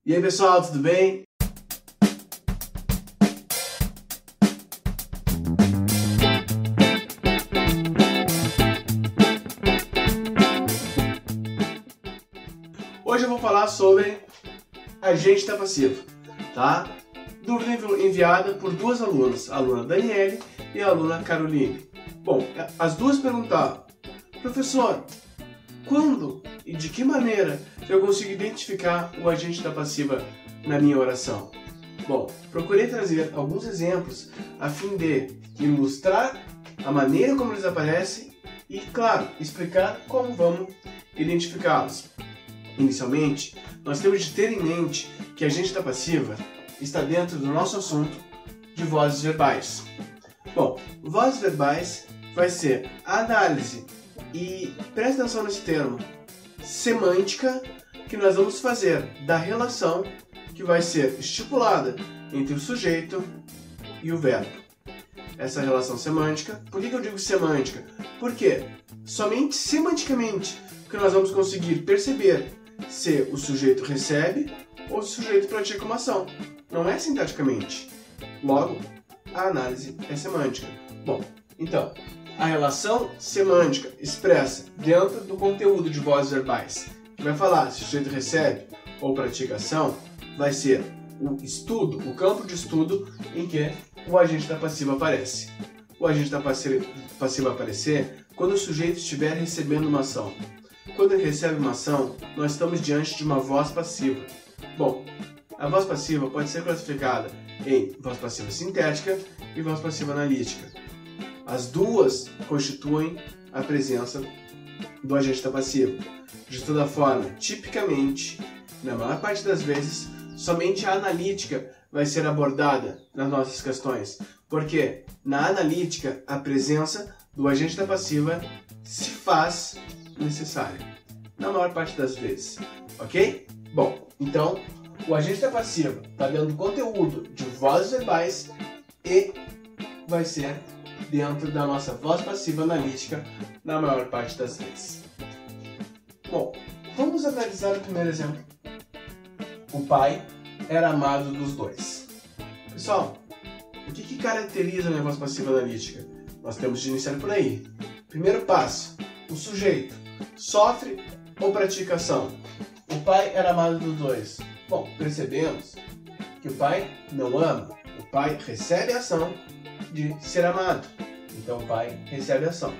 E aí pessoal, tudo bem? Hoje eu vou falar sobre agente da passiva, tá? Dúvida enviada por duas alunas, a aluna Daniele e a aluna Caroline. Bom, as duas perguntaram: professor, quando e de que maneira eu consigo identificar o agente da passiva na minha oração? Bom, procurei trazer alguns exemplos a fim de ilustrar a maneira como eles aparecem e, claro, explicar como vamos identificá-los. Inicialmente, nós temos de ter em mente que a agente da passiva está dentro do nosso assunto de vozes verbais. Bom, vozes verbais vai ser a análise, e presta atenção nesse termo, semântica, que nós vamos fazer da relação que vai ser estipulada entre o sujeito e o verbo. Essa relação semântica, por que eu digo semântica? Porque somente semanticamente que nós vamos conseguir perceber se o sujeito recebe ou se o sujeito pratica uma ação. Não é sintaticamente. Logo, a análise é semântica. Bom, então, a relação semântica expressa dentro do conteúdo de vozes verbais, que vai falar se o sujeito recebe ou pratica ação, vai ser o estudo, o campo de estudo em que o agente da passiva aparece. O agente da passiva aparecer quando o sujeito estiver recebendo uma ação. Quando ele recebe uma ação, nós estamos diante de uma voz passiva. Bom, a voz passiva pode ser classificada em voz passiva sintética e voz passiva analítica. As duas constituem a presença do agente da passiva. De toda forma, tipicamente, na maior parte das vezes, somente a analítica vai ser abordada nas nossas questões, porque na analítica a presença do agente da passiva se faz necessária, na maior parte das vezes, ok? Bom, então, o agente da passiva está dentro do conteúdo de vozes verbais e vai ser dentro da nossa voz passiva analítica na maior parte das vezes. Bom, vamos analisar o primeiro exemplo. O pai era amado dos dois. Pessoal, o que caracteriza a minha voz passiva analítica? Nós temos de iniciar por aí. Primeiro passo, o sujeito sofre ou pratica ação. O pai era amado dos dois. Bom, percebemos que o pai não ama. O pai recebe a ação de ser amado. Então o pai recebe a ação.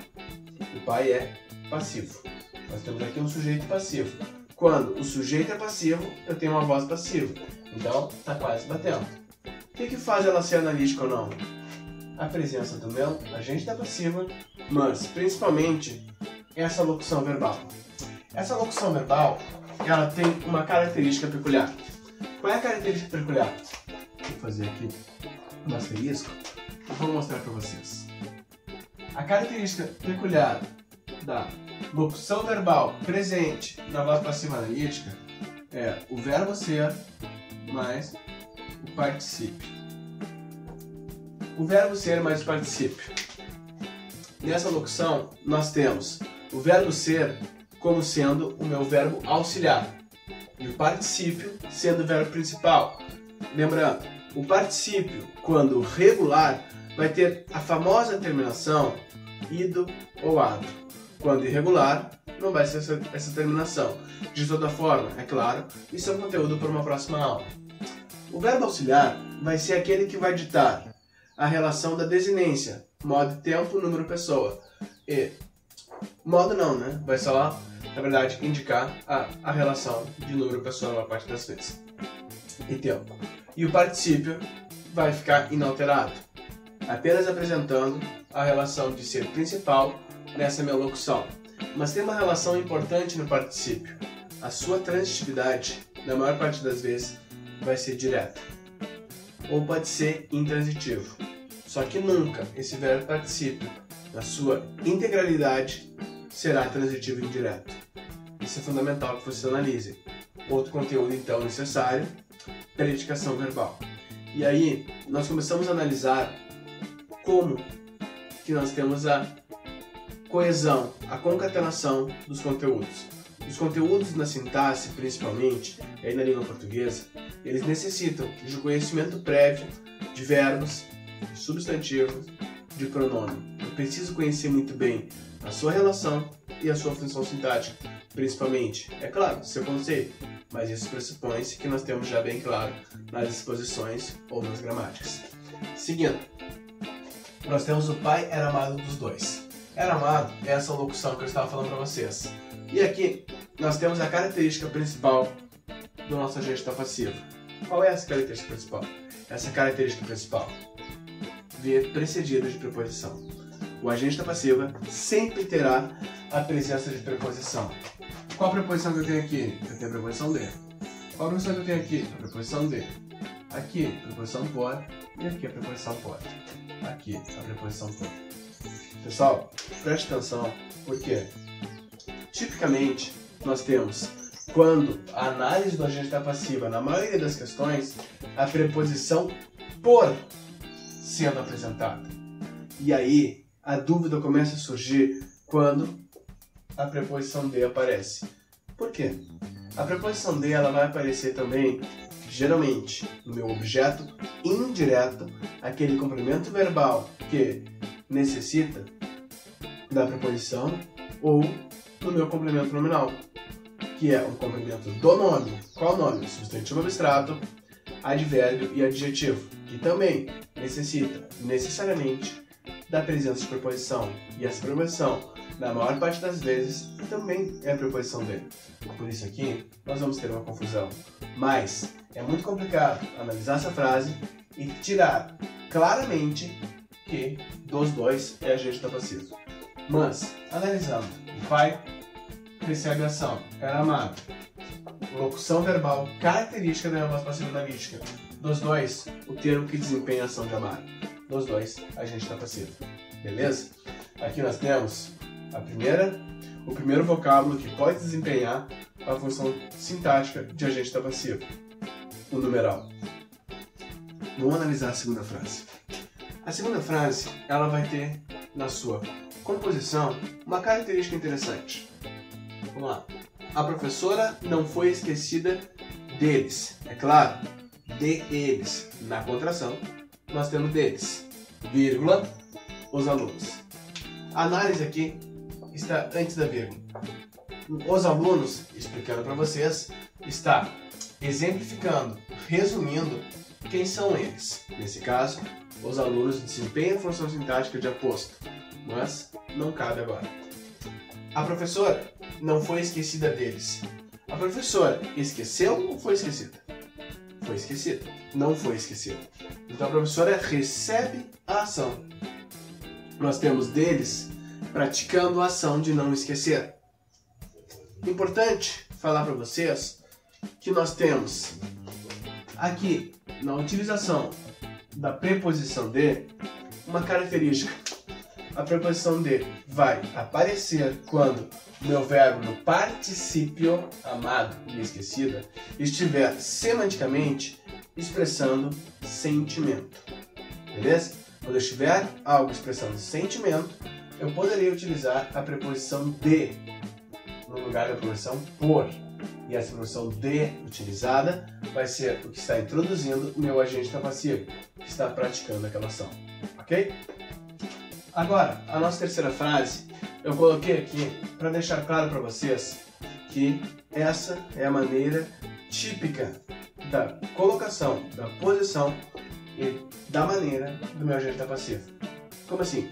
O pai é passivo. Nós temos aqui um sujeito passivo. Quando o sujeito é passivo, eu tenho uma voz passiva. Então, está quase batendo. O que faz ela ser analítica ou não? A presença do meu agente da passiva, mas principalmente essa locução verbal. Essa locução verbal, ela tem uma característica peculiar. Qual é a característica peculiar? Vou fazer aqui um asterisco e vou mostrar para vocês. A característica peculiar da locução verbal presente na voz passiva analítica é o verbo ser mais o particípio. O verbo ser mais o particípio. Nessa locução, nós temos o verbo ser como sendo o meu verbo auxiliar e o particípio sendo o verbo principal. Lembrando, o particípio, quando regular, vai ter a famosa terminação ido ou ado. Quando irregular, não vai ser essa terminação. De toda forma, é claro, isso é um conteúdo para uma próxima aula. O verbo auxiliar vai ser aquele que vai ditar a relação da desinência, modo, tempo, número, pessoa. E modo não, né? Vai só, na verdade, indicar a relação de número, pessoa, na maior parte das vezes. E tempo. E o particípio vai ficar inalterado, apenas apresentando a relação de ser principal nessa minha locução. Mas tem uma relação importante no particípio. A sua transitividade, na maior parte das vezes, vai ser direta. Ou pode ser intransitivo. Só que nunca esse verbo particípio, na sua integralidade, será transitivo indireto. Isso é fundamental que você analise. Outro conteúdo, então, necessário, predicação verbal. E aí, nós começamos a analisar como que nós temos a coesão, a concatenação dos conteúdos. Os conteúdos na sintaxe, principalmente, aí na língua portuguesa, eles necessitam de um conhecimento prévio de verbos, de substantivos, de pronome. Eu preciso conhecer muito bem a sua relação e a sua função sintática, principalmente, é claro, seu conceito, mas isso pressupõe-se que nós temos já bem claro nas exposições ou nas gramáticas. Seguindo, nós temos o pai era amado dos dois. Era amado é essa locução que eu estava falando para vocês. E aqui nós temos a característica principal do nosso agente da passiva. Qual é essa característica principal? Essa característica principal vir precedida de preposição. O agente da passiva sempre terá a presença de preposição. Qual preposição que eu tenho aqui? Eu tenho a preposição de. Qual preposição que eu tenho aqui? A preposição de. Aqui, a preposição por. E aqui a preposição por. Aqui, a preposição por. Pessoal, preste atenção, porque tipicamente nós temos, quando a análise do agente da passiva, na maioria das questões, a preposição por sendo apresentada. E aí, a dúvida começa a surgir quando a preposição de aparece. Por quê? A preposição de ela vai aparecer também, geralmente, no meu objeto indireto, aquele complemento verbal que necessita da preposição, ou no meu complemento nominal, que é um complemento do nome. Qual nome? Substantivo abstrato, advérbio e adjetivo, que também necessita necessariamente da presença de preposição. E essa preposição, na maior parte das vezes, também é a preposição de. Por isso aqui, nós vamos ter uma confusão. Mas é muito complicado analisar essa frase e tirar claramente que dos dois é agente da passiva. Mas, analisando, o pai recebe a ação, era amado. Locução verbal, característica da voz passiva analítica. Dos dois, o termo que desempenha a ação de amar. Dos dois, agente da passiva. Beleza? Aqui nós temos o primeiro vocábulo que pode desempenhar a função sintática de agente da passiva. O numeral. Vamos analisar a segunda frase. A segunda frase, ela vai ter na sua composição uma característica interessante. Vamos lá. A professora não foi esquecida deles. É claro, de eles. Na contração, nós temos deles, vírgula, os alunos. A análise aqui está antes da vírgula. Os alunos, explicando para vocês, está exemplificando, resumindo quem são eles. Nesse caso, os alunos desempenham a função sintática de aposto, mas não cabe agora. A professora não foi esquecida deles. A professora esqueceu ou foi esquecida? Foi esquecida. Não foi esquecida. Então a professora recebe a ação. Nós temos deles praticando a ação de não esquecer. Importante falar para vocês que nós temos aqui na utilização da preposição de uma característica. A preposição de vai aparecer quando meu verbo no particípio amado e esquecida estiver semanticamente expressando sentimento. Beleza? Quando eu estiver algo expressando sentimento, eu poderia utilizar a preposição de no lugar da preposição por. E essa preposição de utilizada vai ser o que está introduzindo o meu agente da passiva, que está praticando aquela ação. Ok? Agora, a nossa terceira frase, eu coloquei aqui para deixar claro para vocês que essa é a maneira típica da colocação, da posição e da maneira do meu agente da passiva. Como assim?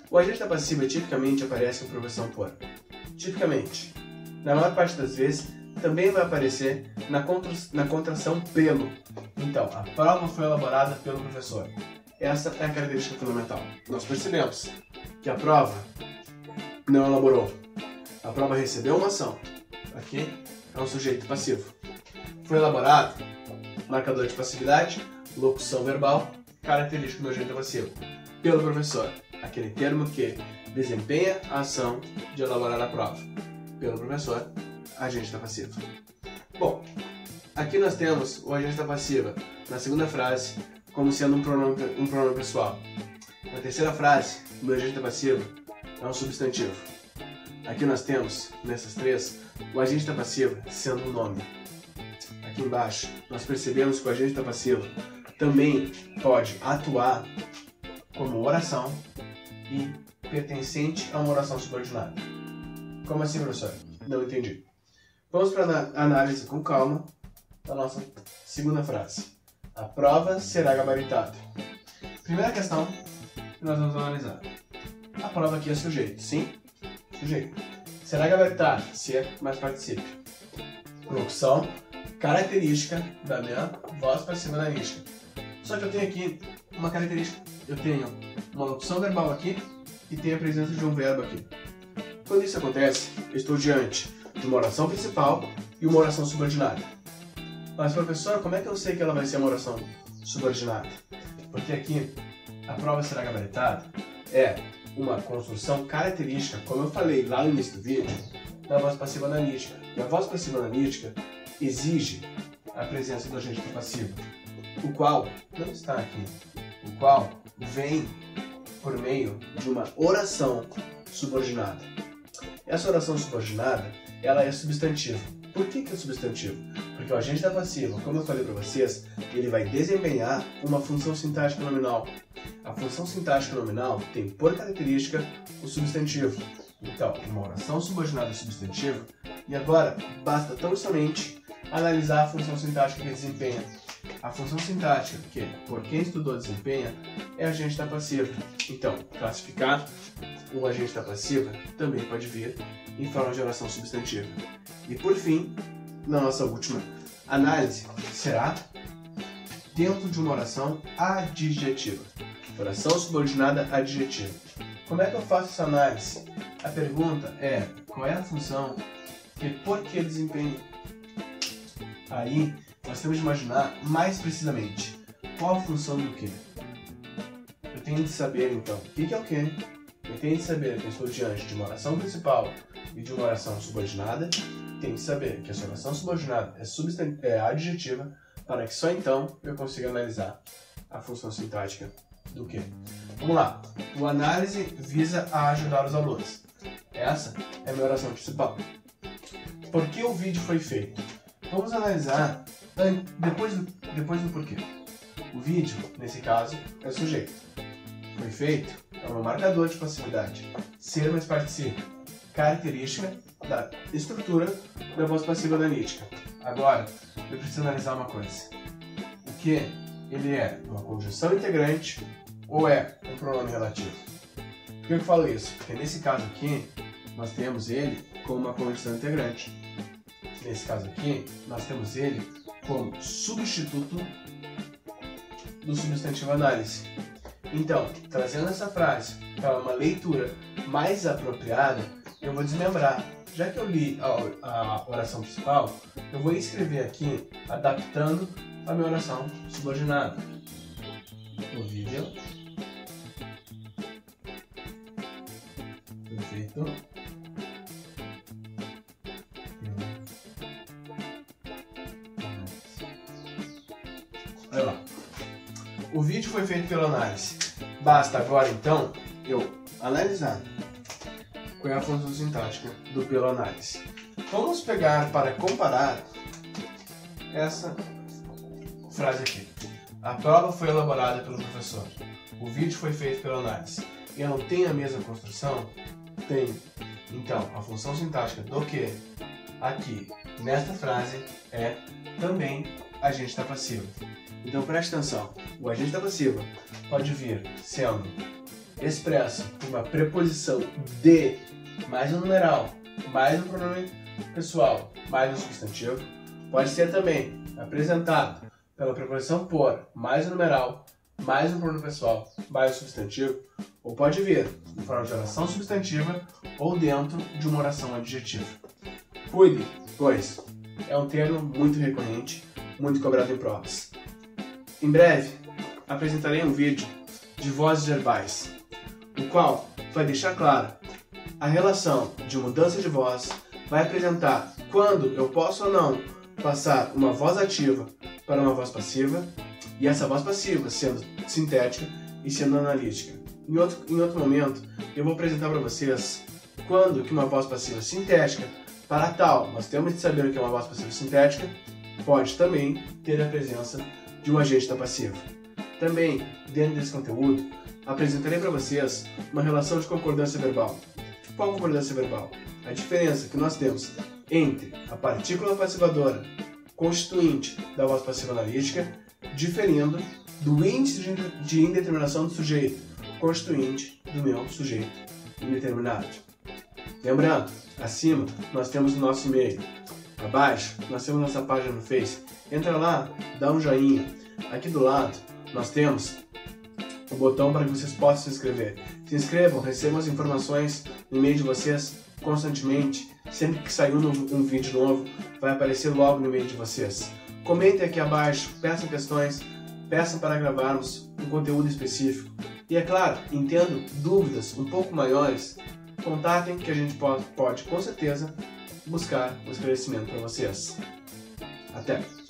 O agente da passiva tipicamente aparece com preposição por. Tipicamente. Na maior parte das vezes, também vai aparecer na contração pelo. Então, a prova foi elaborada pelo professor. Essa é a característica fundamental. Nós percebemos que a prova não elaborou. A prova recebeu uma ação. Aqui é um sujeito passivo. Foi elaborado marcador de passividade, locução verbal, característica do agente passivo. Pelo professor, aquele termo que desempenha a ação de elaborar a prova. Pelo professor, agente da passiva. Bom, aqui nós temos o agente da passiva na segunda frase como sendo um pronome pessoal. Na terceira frase, o agente da passiva é um substantivo. aqui nós temos, nessas três, o agente da passiva sendo um nome. Aqui embaixo, nós percebemos que o agente da passiva também pode atuar como oração e pertencente a uma oração subordinada. Como assim, professor? Não entendi. Vamos para a análise com calma da nossa segunda frase. A prova será gabaritada. Primeira questão que nós vamos analisar. A prova aqui é sujeito, sim? Sujeito. Será gabaritado, ser mais particípio. Locução, característica da minha voz passiva analítica. Só que eu tenho aqui uma característica. Eu tenho uma locução verbal aqui e tenho a presença de um verbo aqui. Quando isso acontece, eu estou diante de uma oração principal e uma oração subordinada. Mas, professor, como é que eu sei que ela vai ser uma oração subordinada? Porque aqui a prova será gabaritada é uma construção característica, como eu falei lá no início do vídeo, da voz passiva analítica. E a voz passiva analítica exige a presença do agente passivo, o qual não está aqui, o qual vem por meio de uma oração subordinada. Essa oração subordinada, ela é substantiva. Por que é substantivo? Porque o agente da passiva, como eu falei para vocês, ele vai desempenhar uma função sintática nominal. A função sintática nominal tem por característica o substantivo. Então, uma oração subordinada é substantivo, e agora basta tão somente analisar a função sintática que desempenha. A função sintática que, por quem estudou desempenha, é agente da passiva. Então, classificar o agente da passiva também pode vir em forma de oração substantiva. E por fim, na nossa última análise, será dentro de uma oração adjetiva. Oração subordinada adjetiva. Como é que eu faço essa análise? A pergunta é, qual é a função e por que desempenho? Aí, nós temos de imaginar mais precisamente qual a função do que. Eu tenho de saber, então, o que é o que. Eu tenho de saber que eu estou diante de uma oração principal e de uma oração subordinada. Tenho de saber que essa oração subordinada é adjetiva, para que só então eu consiga analisar a função sintática do que. Vamos lá. O análise visa a ajudar os alunos. Essa é a minha oração principal. Por que o vídeo foi feito? Vamos analisar depois do porquê. O vídeo, nesse caso, é o sujeito. Foi feito é um marcador de passividade. Ser mais particípio. Característica da estrutura da voz passiva analítica. Agora, eu preciso analisar uma coisa. O que ele é uma conjunção integrante ou é um pronome relativo? Por que eu falo isso? Porque nesse caso aqui, nós temos ele como uma conjunção integrante. Nesse caso aqui, nós temos ele como substituto do substantivo análise. Então, trazendo essa frase para uma leitura mais apropriada, eu vou desmembrar. Já que eu li a oração principal, eu vou escrever aqui, adaptando a minha oração subordinada. O vídeo foi feito Olha lá. O vídeo foi feito pela análise. Basta agora, então, eu analisar qual é a função sintática do pela análise. Vamos pegar para comparar essa frase aqui. A prova foi elaborada pelo professor. O vídeo foi feito pela análise. E não tem a mesma construção? Tem. Então, a função sintática do que aqui, nesta frase, é também agente da passiva. Então preste atenção, o agente da passiva pode vir sendo expresso por uma preposição de mais um numeral, mais um pronome pessoal, mais um substantivo. Pode ser também apresentado pela preposição por mais um numeral, mais um pronome pessoal, mais um substantivo. Ou pode vir em forma de oração substantiva ou dentro de uma oração adjetiva. Cuide, pois é um termo muito recorrente, muito cobrado em provas. Em breve, apresentarei um vídeo de vozes verbais, o qual vai deixar claro a relação de mudança de voz, vai apresentar quando eu posso ou não passar uma voz ativa para uma voz passiva, e essa voz passiva sendo sintética e sendo analítica. Em outro momento, eu vou apresentar para vocês quando que uma voz passiva sintética, para tal, nós temos de saber o que é uma voz passiva sintética, pode também ter a presença de um agente da passiva. Também, dentro desse conteúdo, apresentarei para vocês uma relação de concordância verbal. Qual concordância verbal? A diferença que nós temos entre a partícula passivadora constituinte da voz passiva analítica, diferindo do índice de indeterminação do sujeito, constituinte do meu sujeito indeterminado. Lembrando, acima nós temos o nosso e-mail, abaixo nós temos nossa página no Face. Entra lá, dá um joinha. Aqui do lado nós temos o botão para que vocês possam se inscrever. Se inscrevam, recebam as informações no e-mail de vocês constantemente. Sempre que sair um vídeo novo, vai aparecer logo no e-mail de vocês. Comentem aqui abaixo, peçam questões, peçam para gravarmos um conteúdo específico. E é claro, entendo dúvidas um pouco maiores, contatem que a gente pode com certeza buscar um esclarecimento para vocês. Até!